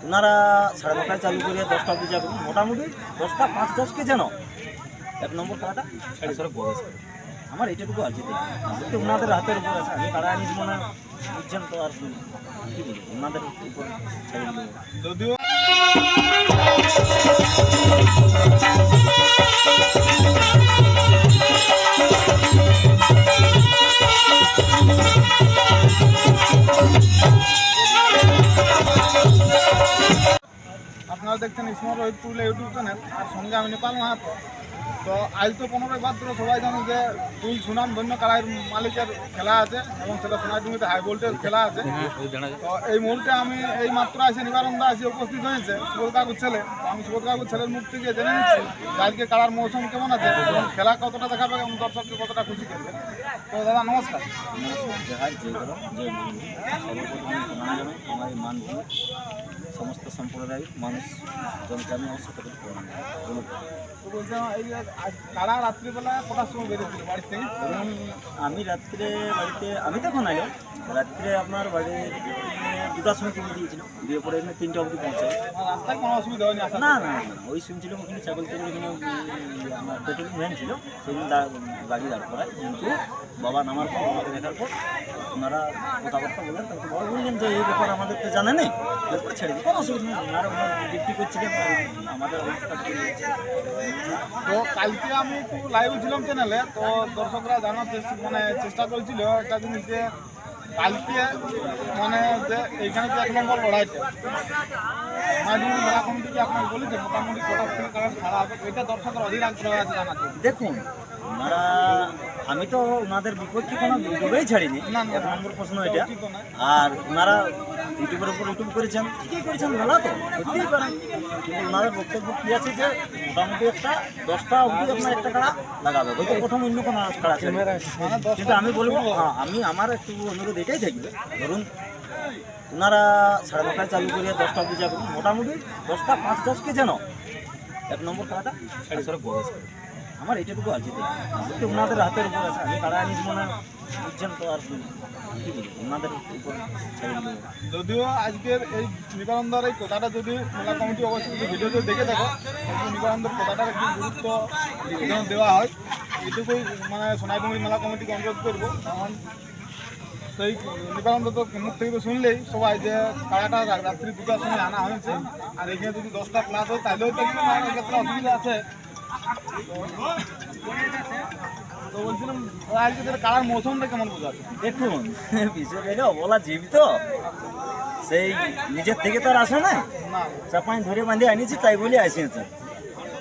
ওনারা 9:30 চালু করে 10টা অবধি যাবেন, মোটামুটি 10টা 5-10কে যেন 1 নম্বর কাড়াটা ছেড়ে সরে প্রবেশ করে। আমার এইটুকু আছে, দেখতে ওনাদের হাতের উপর আছে। আমি কাড়া আনিস মনে বুঝছেন তো, আর কী বলি, ওনাদের উপর ছেড়ে দিল। যদিও আপনারা দেখছেন smart Rohit Purulia YouTube channel, আর সঙ্গে আমি নেপাল মাহাতো। তো আজ তো 15ই ভাদ্র, সবাই জানো যে দুই সুনাম ধন্য কাড়াইয়ের মালিকের খেলা আছে এবং সেটা সোনাইডুঙ্গিতে হাই ভোল্টেজ খেলা আছে। তো এই মুহূর্তে আমি এই মাত্র আসে নিবারণদা আসে উপস্থিত হয়েছে, সুবোধ কাকুর ছেলে। আমি সুবোধ কাকুর ছেলের মুখ থেকে জেনে নিচ্ছি যে আজকে কাড়ার মৌসুম কেমন আছে এবং খেলা কতটা দেখাবে এবং দর্শককে কতটা খুশি করবে। তো দাদা নমস্কার। আমার মানভূমি সমস্ত সম্প্রদায়ের মানুষ জনকে আমি অবশ্য প্রণাম জানাই। তো বলছিলাম এই যে কাড়া রাত্রিবেলা কটার সময় বেরিয়েছিল বাড়ি থেকে? আমি রাত্রে বাড়িতে, আমি তখন আইলাম রাত্রে আপনার বাড়ির 2টার সময় তুলে দিয়েছিল, দিয়ে পরে এখানে 3টা অবধি পৌঁছায়। রাস্তায় কোনো অসুবিধা হয়নি? না না না, ওই শুনছিলাম ওখানে ছাগল থেকে এখানে আমার পেট্রোলিং ভ্যান ছিল, সেদিন গাড়ি দাঁড় করায়। কিন্তু বাবা নামার পর, বাবাকে দেখার পর ওনারা কথাবার্তা বললেন, তারপর বাবা বললেন যে এই ব্যাপার আমাদের তো জানে নেই, এরপরে ছেড়ে দিই, কোনো অসুবিধা নেই। ওনারা ওনার ডিউটি করছিলেন, আমাদের তো কালকে আমি একটু লাইভ ছিলাম চ্যানেলে, তো দর্শকরা জানার চেষ্টা করেছিল একটা জিনিস যে কালকে যে এইখানে যে 1 নম্বর লড়াইটা মেলা কমিটি আপনাকে বলেছে মোটামুটি কটা থেকে কারণ ছাড়া হবে, এটা দর্শকরা অধীর আগ্রহ আছে জানাতে। দেখুন, ওনারা, আমি তো ওনাদের বিপক্ষে কোনো ভিডিওই ছাড়িনি, 1 নম্বর প্রশ্ন এটা। আর ওনারা ইউটিউবের উপর ইউটিউব করেছেন, ঠিকই করেছেন, মেলা তো সত্যিই পারেন। কিন্তু ওনাদের বক্তব্য কী আছে যে মোটামুটি 10টা অবধি আপনার একটা কাড়া লাগাবে, হয়তো প্রথম অন্য কোনো কাড়া আছে। কিন্তু আমি বলবো, আমি আমার একটু অনুরোধ এটাই থাকবে, ধরুন ওনারা 9:30 চালু করে 10টা অবধি যাবেন, মোটামুটি 10টা 5-10কে যেন 1 নম্বর কাড়াটা ছেড়ে সরে প্রবেশ করে। আমার এইটুকু আছে, দেখতে ওনাদের হাতের উপর আছে। আমি কাড়া আনিস মনে বুঝছেন তো, আর কী বলি, ওনাদের উপর ছেড়ে দিল। যদিও আজকের এই নিবারণদার এই কথাটা যদি মেলা কমিটি অবশ্যই ভিডিও যদি দেখে থাকো, নিবারণদার কথাটার একটু গুরুত্ব দেওয়া হয়, এটুকুই সোনাইডুঙ্গি মেলা কমিটিকে অনুরোধ করবো। কারণ সেই নিবারণদা তো মুখ থেকে তো শুনলেই সবাই যে কাড়াটা রাত্রি 2টার সময় আনা হয়েছে, আর এখানে যদি 10টা ক্লাস হয় তাহলেও তো ক্ষেত্রে অসুবিধা আছে। তো বলছিলাম আজকে কাড়ার মৌসুমটা কেমন বোঝাচ্ছে? দেখুন, বিষয় এটা অবলা জীব তো, সেই নিজের থেকে তো আর আসে না, চাপাই ধরে বাঁধে আনিছি তাই বলে আসিয়েছে।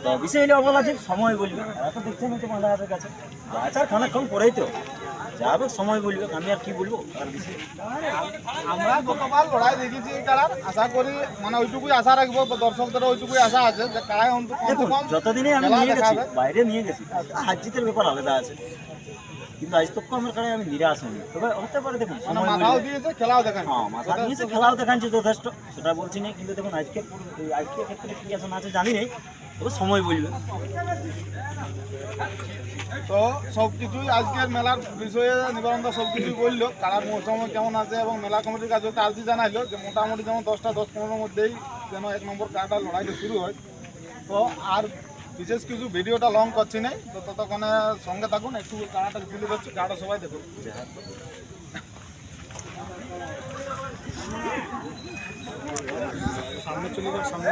তো বিষয় হলে অবলা জীব, সময় বলবে। এত দেখছেন তো বাঁধা হাতের কাছে আচার খানিকক্ষণ পরেই তো যাবে, সময় বলবে। আমি আর কি বলবো, আর বিষয় আমরা গতকাল লড়াই দেখেছি এই কাড়ার, আশা করি ওইটুকুই আশা রাখবো, দর্শকদের ওইটুকুই আশা আছে যে কাড়ায় দেখুন, যতদিনে আমি নিয়ে গেছি বাইরে নিয়ে গেছি, হার জিতের ব্যাপার আলাদা আছে, কিন্তু আজ তো আমার কাছে আমি নিরাশ হইনি। তবে হতে পারে, দেখুন মাথাও দিয়েছে খেলাও দেখান, হ্যাঁ মাথা দিয়েছে খেলাও দেখাচ্ছে যথেষ্ট, সেটা বলছি না। কিন্তু দেখুন আজকে ক্ষেত্রে কী আছে না আছে জানি নেই, তবে সময় বলবে। তো সব কিছুই আজকের মেলার বিষয়ে নিবারণদা সব কিছুই বললো, কাড়ার মৌসুম কেমন আছে এবং মেলা কমিটির কাছে আজকে জানাইলো যে মোটামুটি যেমন 10টা 10-15 মধ্যেই যেন 1 নম্বর কাড়াটা লড়াইটা শুরু হয়। তো আর বিশেষ কিছু ভিডিওটা লং করছি না, তো ততক্ষণে সঙ্গে থাকুন, একটু কাড়াটা তুলে ধরছি, কাড়াটা সবাই দেখুন। সামনে চলে যাও, সামনে